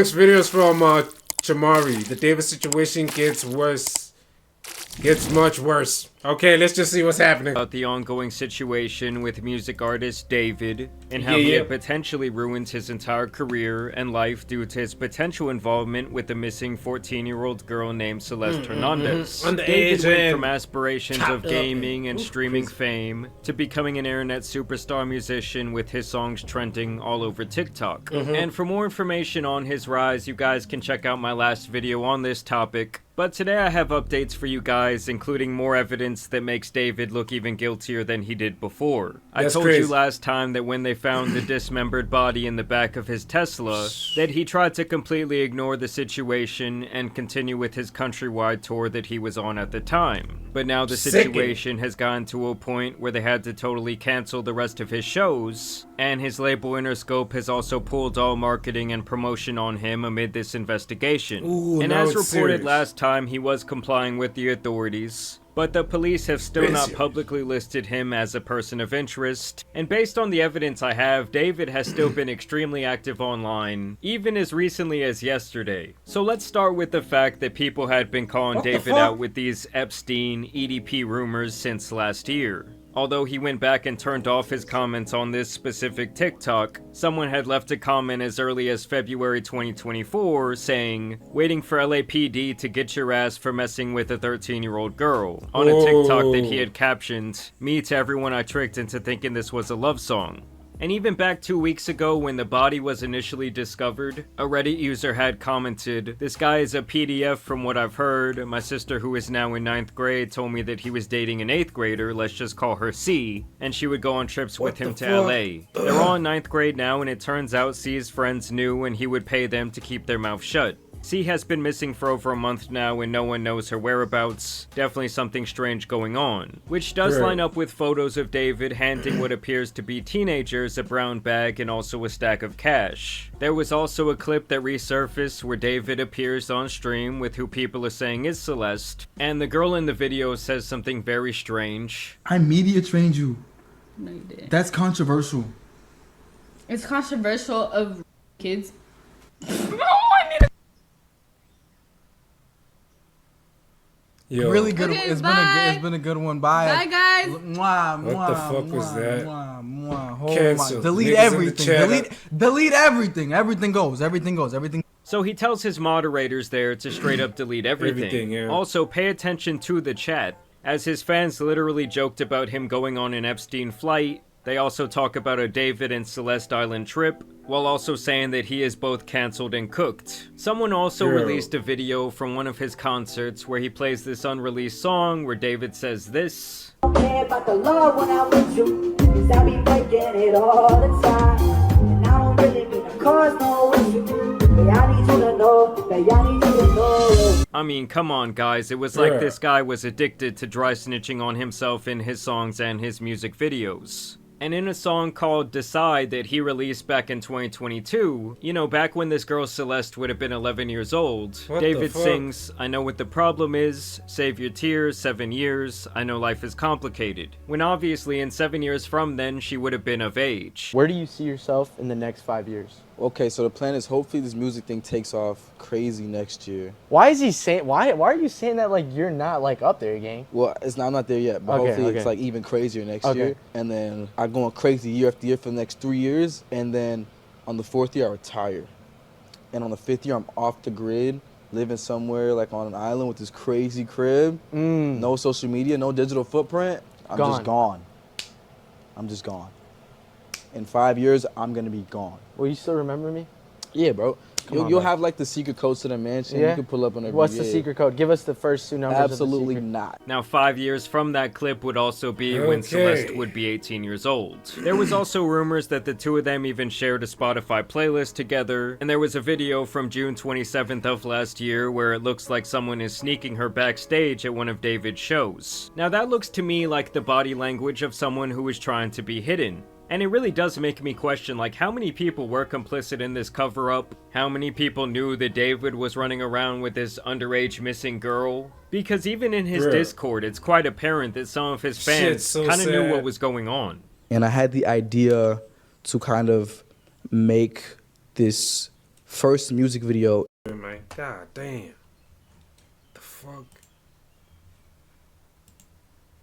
Next video is from Chamari. The David situation gets worse. Gets much worse. Okay, let's just see what's happening. About the ongoing situation with music artist David and how he had potentially ruined his entire career and life due to his potential involvement with the missing 14-year-old girl named Celeste Hernandez. David went from aspirations of gaming and streaming fame to becoming an internet superstar musician with his songs trending all over TikTok. And for more information on his rise, you guys can check out my last video on this topic. But today I have updates for you guys, including more evidence that makes David look even guiltier than he did before. I told you last time that when they found the dismembered body in the back of his Tesla, that he tried to completely ignore the situation and continue with his countrywide tour that he was on at the time. But now the situation has gotten to a point where they had to totally cancel the rest of his shows, and his label Interscope has also pulled all marketing and promotion on him amid this investigation. And as reported last time, he was complying with the authorities, but the police have still not publicly listed him as a person of interest, and based on the evidence I have, David has still been extremely active online, even as recently as yesterday. So let's start with the fact that people had been calling David out with these Epstein EDP rumors since last year. Although he went back and turned off his comments on this specific TikTok, someone had left a comment as early as February 2024 saying, "Waiting for LAPD to get your ass for messing with a 13-year-old girl," on a TikTok that he had captioned, "Me to everyone I tricked into thinking this was a love song." And even back 2 weeks ago when the body was initially discovered, a Reddit user had commented, "This guy is a PDF from what I've heard. My sister, who is now in 9th grade, told me that he was dating an 8th grader, let's just call her C, and she would go on trips with him to LA. They're all in 9th grade now, and it turns out C's friends knew and he would pay them to keep their mouth shut. C has been missing for over a month now and no one knows her whereabouts. Definitely something strange going on." Which does line up with photos of David handing what appears to be teenagers a brown bag and also a stack of cash. There was also a clip that resurfaced where David appears on stream with who people are saying is Celeste, and the girl in the video says something very strange. "I media trained you." No, you didn't. That's controversial. It's controversial of kids. Yo. Really good. Okay, It's been a good one. Bye. Bye, guys. What the fuck was that? Cancel. Delete everything. Delete everything. Everything goes. So he tells his moderators there to straight up delete everything. Also, pay attention to the chat, as his fans literally joked about him going on an Epstein flight. They also talk about a David and Celeste Island trip, while also saying that he is both cancelled and cooked. Someone also released a video from one of his concerts where he plays this unreleased song where David says this. About the love when I'm with you, 'cause I be breaking it all the time. And I don't really mean to cause no issue. But I need you to know, I mean, come on guys, it was like this guy was addicted to dry snitching on himself in his songs and his music videos. And in a song called Decide that he released back in 2022, you know, back when this girl Celeste would have been 11 years old, David sings, "I know what the problem is, save your tears, 7 years, I know life is complicated." When obviously in 7 years from then, she would have been of age. Where do you see yourself in the next 5 years? Okay, so the plan is hopefully this music thing takes off crazy next year. Why is he saying, why are you saying that like you're not like up there, gang? Well, I'm not there yet, but hopefully it's like even crazier next year. And then I'm going crazy year after year for the next 3 years. And then on the 4th year, I retire. And on the 5th year, I'm off the grid, living somewhere like on an island with this crazy crib. No social media, no digital footprint. I'm just gone. I'm just gone. In 5 years, I'm gonna be gone. Will you still remember me? Yeah, bro. You'll have like the secret codes to the mansion. You can pull up on every. What's the secret code? Give us the first 2 numbers. Absolutely of the not. Now 5 years from that clip would also be when Celeste would be 18 years old. There was also rumors that the two of them even shared a Spotify playlist together, and there was a video from June 27th of last year where it looks like someone is sneaking her backstage at one of David's shows. Now that looks to me like the body language of someone who is trying to be hidden. And it really does make me question, like, how many people were complicit in this cover-up? How many people knew that David was running around with this underage missing girl? Because even in his Discord, it's quite apparent that some of his fans kind of knew what was going on. And I had the idea to kind of make this first music video. Man, god damn. The fuck?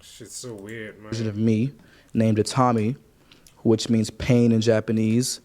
Shit's so weird, man. Version of me named Tommy, which means pain in Japanese,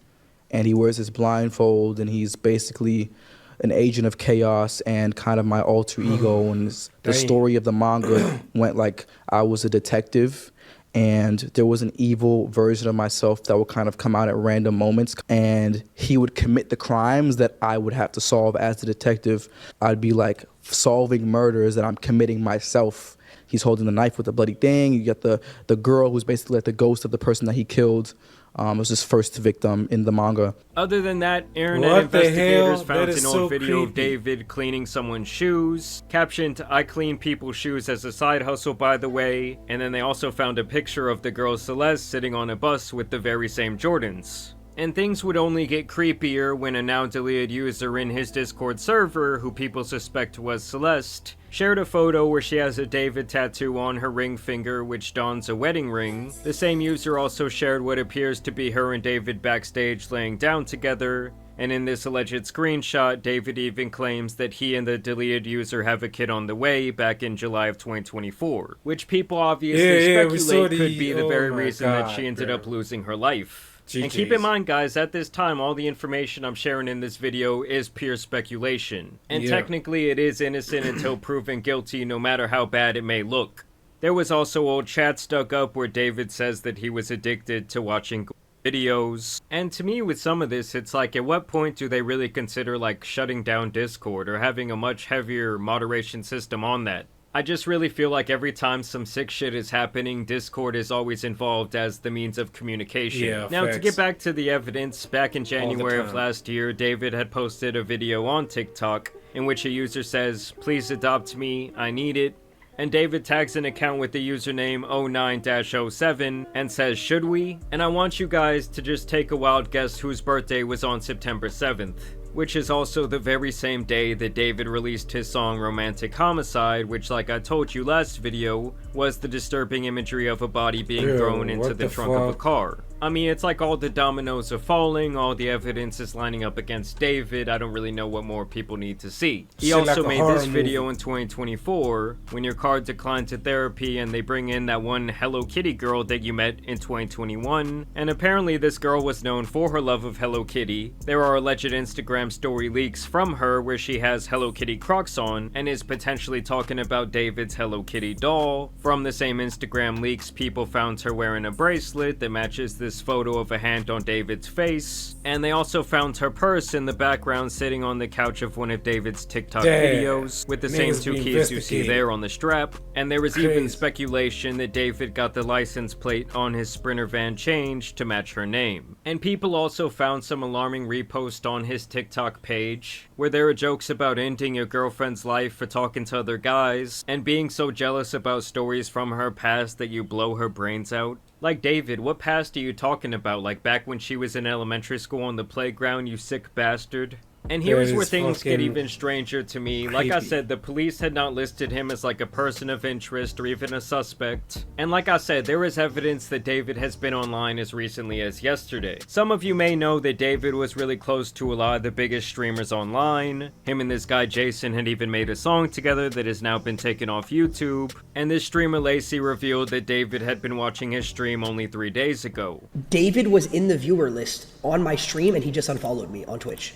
and he wears his blindfold, and he's basically an agent of chaos and kind of my alter ego. And the story of the manga went like I was a detective, and there was an evil version of myself that would kind of come out at random moments, and he would commit the crimes that I would have to solve as the detective. I'd be like solving murders that I'm committing myself. He's holding the knife with the bloody thing. You got the girl who's basically like the ghost of the person that he killed. Was his first victim in the manga. Other than that, internet investigators found an old video of David cleaning someone's shoes, captioned, "I clean people's shoes as a side hustle, by the way," and then they also found a picture of the girl Celeste sitting on a bus with the very same Jordans. And things would only get creepier when a now deleted user in his Discord server, who people suspect was Celeste, shared a photo where she has a David tattoo on her ring finger which dons a wedding ring. The same user also shared what appears to be her and David backstage laying down together, and in this alleged screenshot, David even claims that he and the deleted user have a kid on the way back in July of 2024, which people obviously speculate could be the very reason that she ended up losing her life. And keep in mind, guys, at this time, all the information I'm sharing in this video is pure speculation. And technically, it is innocent until proven guilty, no matter how bad it may look. There was also old chats dug up where David says that he was addicted to watching videos. And to me, with some of this, it's like, at what point do they really consider, like, shutting down Discord or having a much heavier moderation system on that? I just really feel like every time some sick shit is happening, Discord is always involved as the means of communication. Now, to get back to the evidence, back in January of last year, David had posted a video on TikTok in which a user says, "Please adopt me, I need it." And David tags an account with the username 09-07 and says, "Should we?" And I want you guys to just take a wild guess whose birthday was on September 7th. Which is also the very same day that David released his song Romantic Homicide, which, like I told you last video, was the disturbing imagery of a body being thrown into the trunk of a car. I mean, it's like all the dominoes are falling, all the evidence is lining up against David. I don't really know what more people need to see. He also made this video in 2024, when your car declined to therapy and they bring in that one Hello Kitty girl that you met in 2021, and apparently this girl was known for her love of Hello Kitty. There are alleged Instagram story leaks from her where she has Hello Kitty Crocs on and is potentially talking about David's Hello Kitty doll. From the same Instagram leaks, people found her wearing a bracelet that matches this photo of a hand on David's face, and they also found her purse in the background sitting on the couch of one of David's TikTok videos with the same two keys you see there on the strap. And there was even speculation that David got the license plate on his Sprinter van changed to match her name. And people also found some alarming reposts on his TikTok page where there are jokes about ending your girlfriend's life for talking to other guys and being so jealous about stories from her past that you blow her brains out. Like, David, what past are you talking about? Like, back when she was in elementary school on the playground, you sick bastard? And here's where things get even stranger to me. Like I said, the police had not listed him as like a person of interest or even a suspect. And like I said, there is evidence that David has been online as recently as yesterday. Some of you may know that David was really close to a lot of the biggest streamers online. Him and this guy Jason had even made a song together that has now been taken off YouTube. And this streamer Lacey revealed that David had been watching his stream only 3 days ago. David was in the viewer list on my stream and he just unfollowed me on Twitch.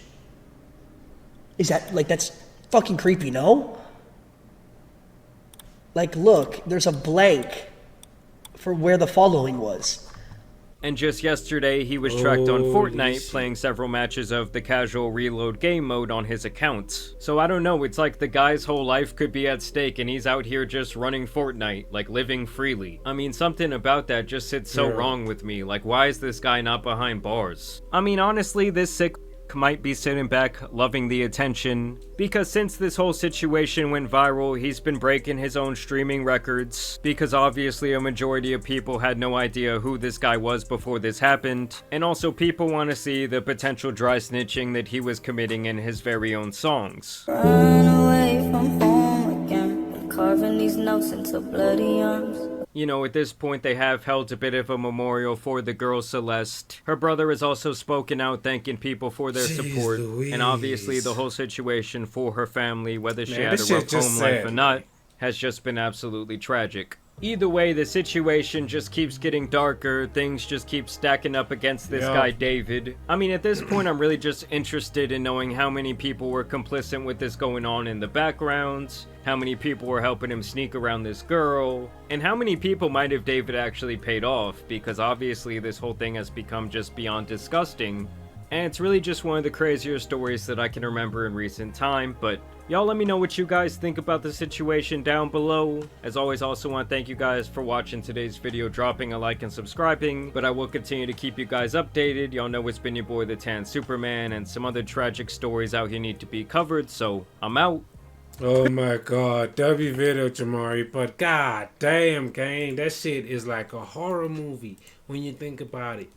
Is that, like, that's fucking creepy, no? Like, look, there's a blank for where the following was. And just yesterday, he was tracked on Fortnite playing several matches of the casual reload game mode on his account. So I don't know, it's like the guy's whole life could be at stake and he's out here just running Fortnite, like living freely. I mean, something about that just sits so wrong with me. Like, why is this guy not behind bars? I mean, honestly, this sick might be sitting back loving the attention, because since this whole situation went viral, he's been breaking his own streaming records, because obviously a majority of people had no idea who this guy was before this happened, and also people want to see the potential dry snitching that he was committing in his very own songs. Run away from home again, carving these notes into bloody arms. You know, at this point, they have held a bit of a memorial for the girl Celeste. Her brother has also spoken out thanking people for their support. Louise. And obviously, the whole situation for her family, whether she Man, had a this shit rough just home life sad. or not, has just been absolutely tragic. Either way, the situation just keeps getting darker, things just keep stacking up against this guy David. I mean, at this point, I'm really just interested in knowing how many people were complicit with this going on in the background, how many people were helping him sneak around this girl, and how many people might have David actually paid off, because obviously this whole thing has become just beyond disgusting. And it's really just one of the crazier stories that I can remember in recent time, but y'all let me know what you guys think about the situation down below. As always, I also want to thank you guys for watching today's video, dropping a like and subscribing, but I will continue to keep you guys updated. Y'all know it's been your boy, the Tan Superman, and some other tragic stories out here need to be covered, so I'm out. Oh my god, W video, Jamari, but god damn, gang, that shit is like a horror movie when you think about it.